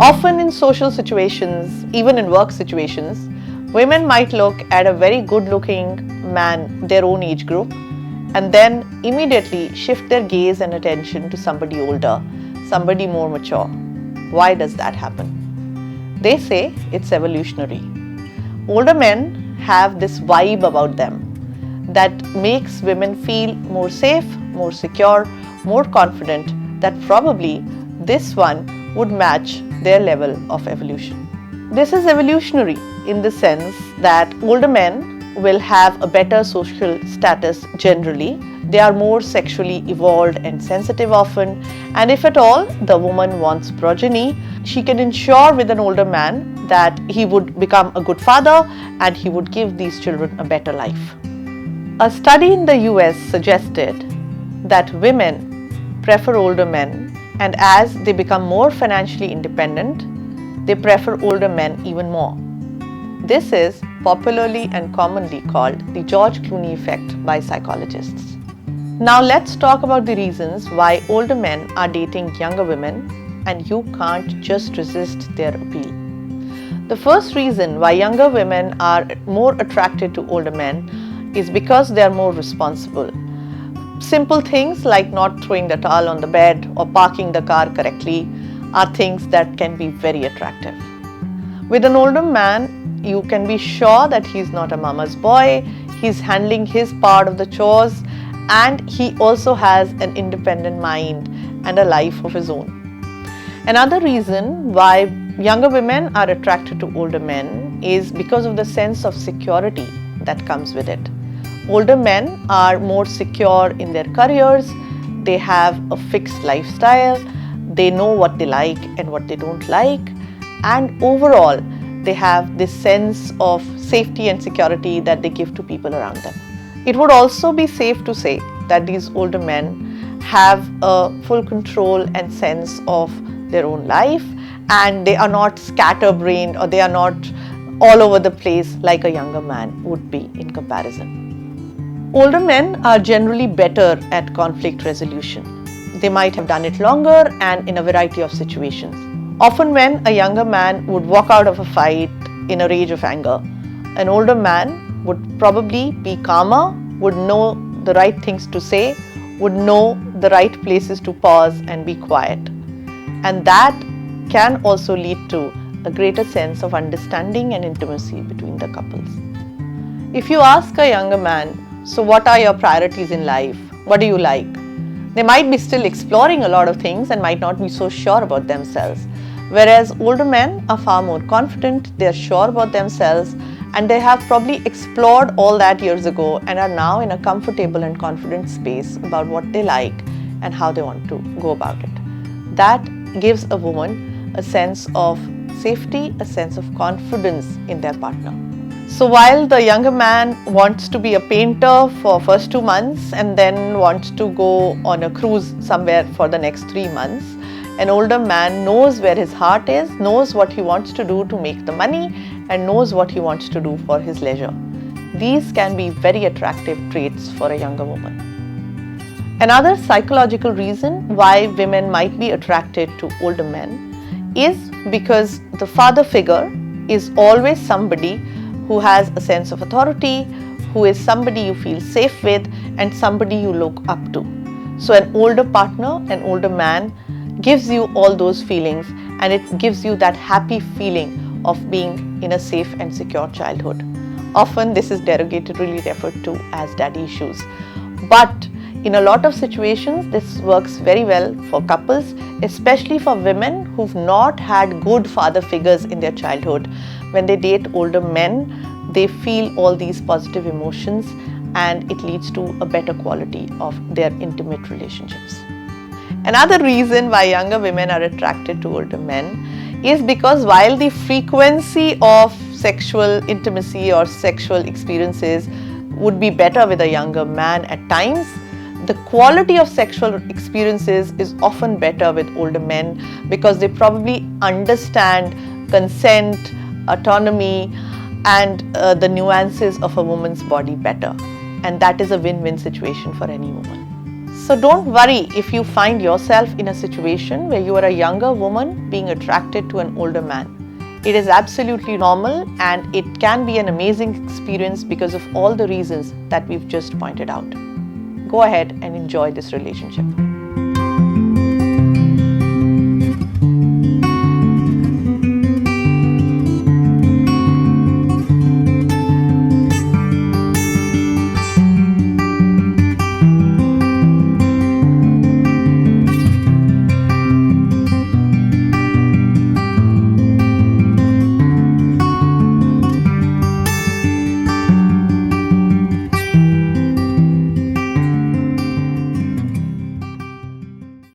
Often in social situations, even in work situations, women might look at a very good-looking man, their own age group, and then immediately shift their gaze and attention to somebody older, somebody more mature. Why does that happen? They say it's evolutionary. Older men have this vibe about them that makes women feel more safe, more secure, more confident that probably this one would match their level of evolution. This is evolutionary in the sense that older men will have a better social status generally. They are more sexually evolved and sensitive often, and if at all the woman wants progeny, she can ensure with an older man that he would become a good father and he would give these children a better life. A study in the US suggested that women prefer older men, and as they become more financially independent, they prefer older men even more. This is popularly and commonly called the George Clooney effect by psychologists. Now let's talk about the reasons why older men are dating younger women, and you can't just resist their appeal. The first reason why younger women are more attracted to older men is because they are more responsible. Simple things like not throwing the towel on the bed or parking the car correctly are things that can be very attractive. With an older man, you can be sure that he's not a mama's boy, he's handling his part of the chores, and he also has an independent mind and a life of his own. Another reason why younger women are attracted to older men is because of the sense of security that comes with it. Older men are more secure in their careers, they have a fixed lifestyle, they know what they like and what they don't like, and overall they have this sense of safety and security that they give to people around them. It would also be safe to say that these older men have a full control and sense of their own life, and they are not scatterbrained or they are not all over the place like a younger man would be in comparison. Older men are generally better at conflict resolution. They might have done it longer and in a variety of situations. Often when a younger man would walk out of a fight in a rage of anger, an older man would probably be calmer, would know the right things to say, would know the right places to pause and be quiet. And that can also lead to a greater sense of understanding and intimacy between the couples. If you ask a younger man, so what are your priorities in life? What do you like? They might be still exploring a lot of things and might not be so sure about themselves. Whereas older men are far more confident, they are sure about themselves, and they have probably explored all that years ago and are now in a comfortable and confident space about what they like and how they want to go about it. That gives a woman a sense of safety, a sense of confidence in their partner. So while the younger man wants to be a painter for first 2 months and then wants to go on a cruise somewhere for the next 3 months, an older man knows where his heart is, knows what he wants to do to make the money, and knows what he wants to do for his leisure. These can be very attractive traits for a younger woman. Another psychological reason why women might be attracted to older men is because the father figure is always somebody who has a sense of authority, who is somebody you feel safe with and somebody you look up to. So an older partner, an older man gives you all those feelings, and it gives you that happy feeling of being in a safe and secure childhood. Often this is derogatorily referred to as daddy issues. But in a lot of situations, this works very well for couples, especially for women who've not had good father figures in their childhood. When they date older men, they feel all these positive emotions, and it leads to a better quality of their intimate relationships. Another reason why younger women are attracted to older men is because while the frequency of sexual intimacy or sexual experiences would be better with a younger man at times, the quality of sexual experiences is often better with older men because they probably understand consent, autonomy, and the nuances of a woman's body better. And that is a win-win situation for any woman. So don't worry if you find yourself in a situation where you are a younger woman being attracted to an older man. It is absolutely normal and it can be an amazing experience because of all the reasons that we've just pointed out. Go ahead and enjoy this relationship.